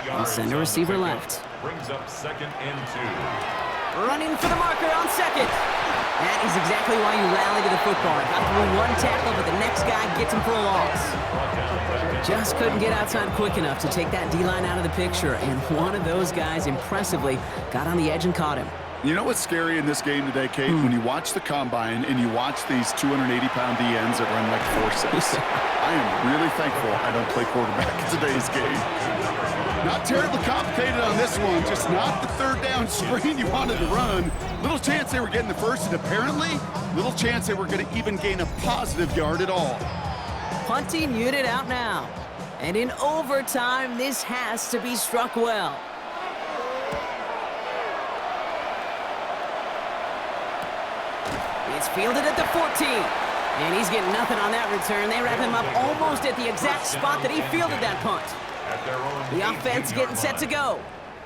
They'll send a receiver left. Brings up 2nd and 2. Running for the marker on 2nd. That is exactly why you rally to the football. Got through one tackle, but the next guy gets him for a loss. Just couldn't get outside quick enough to take that D-line out of the picture, and one of those guys impressively got on the edge and caught him. You know what's scary in this game today, Kate? When you watch the combine and you watch these 280-pound DNs that run like 4.6. I am really thankful I don't play quarterback in today's game. Not terribly complicated on this one, just not the third down screen you wanted to run. Little chance they were getting the first, and apparently, little chance they were going to even gain a positive yard at all. Punting unit out now. And in overtime, this has to be struck well. It's fielded at the 14. And he's getting nothing on that return. They wrap him up almost at the exact spot that he fielded that punt. The offense getting set to go.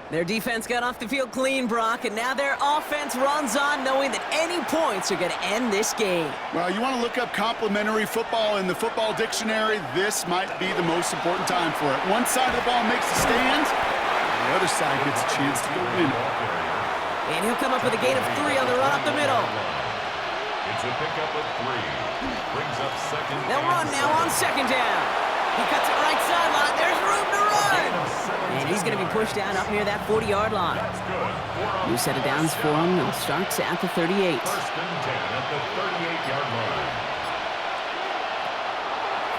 Their defense got off the field clean, Brock, and now their offense runs on knowing that any points are going to end this game. Well, you want to look up complimentary football in the football dictionary, this might be the most important time for it. One side of the ball makes a stand, and the other side gets a chance to go win. And he'll come up with a gain of 3 on the run up the middle. It's a pickup of 3. Brings up 2nd. They'll run now on 2nd down. He cuts it right sideline. There's room to run. And he's going to be pushed down up near that 40-yard line. New set of downs for him. They'll start at the 38. 1st and 10 at the 38-yard line.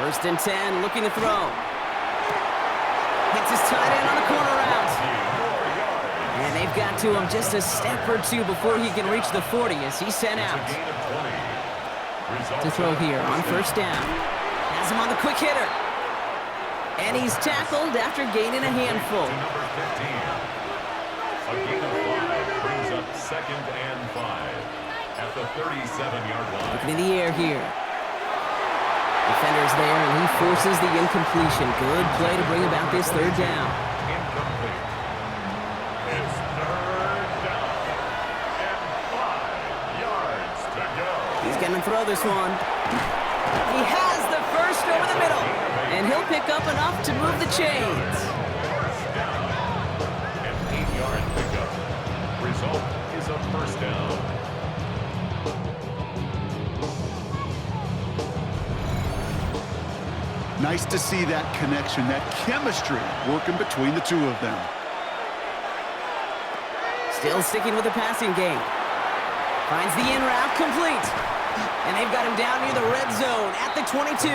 1st and 10, looking to throw. Hits his tight end on the corner route. And they've got to him just a step or 2 before he can reach the 40 as he's sent out. To throw here on 1st down. Has him on the quick hitter. And he's tackled after gaining a handful. Number 15. A gain of 5 brings up 2nd and 5 at the 37-yard line. Looking in the air here. Defender's there, and he forces the incompletion. Good play to bring about this 3rd down. Incomplete. It's 3rd down and 5 yards to go. He's going to throw this one. He has the first over the middle. And he'll pick up enough to move the chains. 1st down. An 8-yard pickup. Result is a 1st down. Nice to see that connection, that chemistry working between the two of them. Still sticking with the passing game. Finds the in route complete. And they've got him down near the red zone at the 22.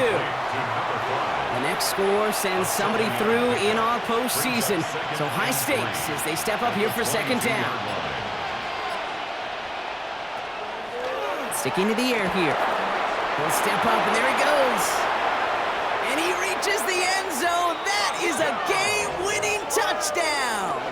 The next score sends somebody through in our postseason. So high stakes as they step up here for 2nd down. Sticking to the air here. He'll step up, and there he goes. And he reaches the end zone. That is a game-winning touchdown.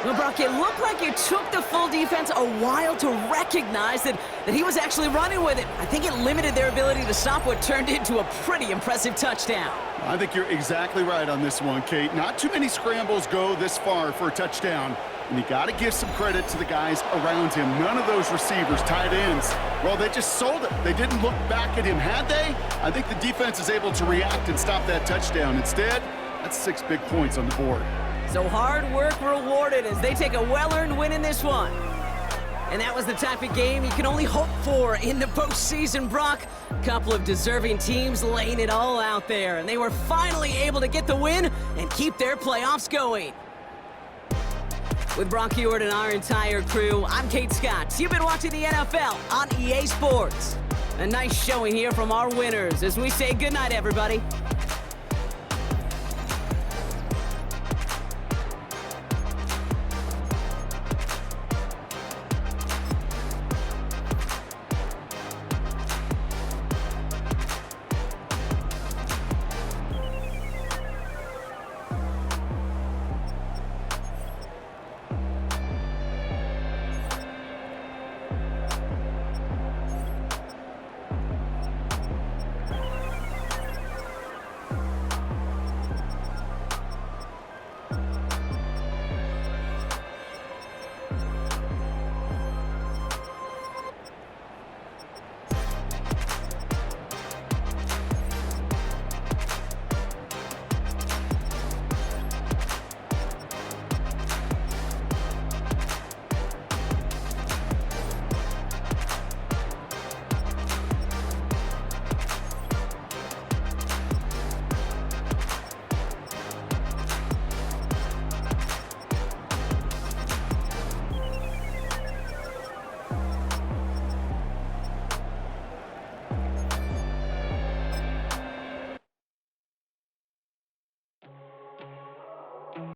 Well, Brock, it looked like it took the full defense a while to recognize that he was actually running with it. I think it limited their ability to stop what turned into a pretty impressive touchdown. I think you're exactly right on this one, Kate. Not too many scrambles go this far for a touchdown. And you got to give some credit to the guys around him. None of those receivers, tight ends, well, they just sold it. They didn't look back at him, had they? I think the defense is able to react and stop that touchdown. Instead, that's 6 big points on the board. So hard work rewarded as they take a well-earned win in this one. And that was the type of game you can only hope for in the postseason, Brock. A couple of deserving teams laying it all out there, and they were finally able to get the win and keep their playoffs going. With Brock Ewart and our entire crew, I'm Kate Scott. You've been watching the NFL on EA Sports. A nice showing here from our winners as we say goodnight, everybody.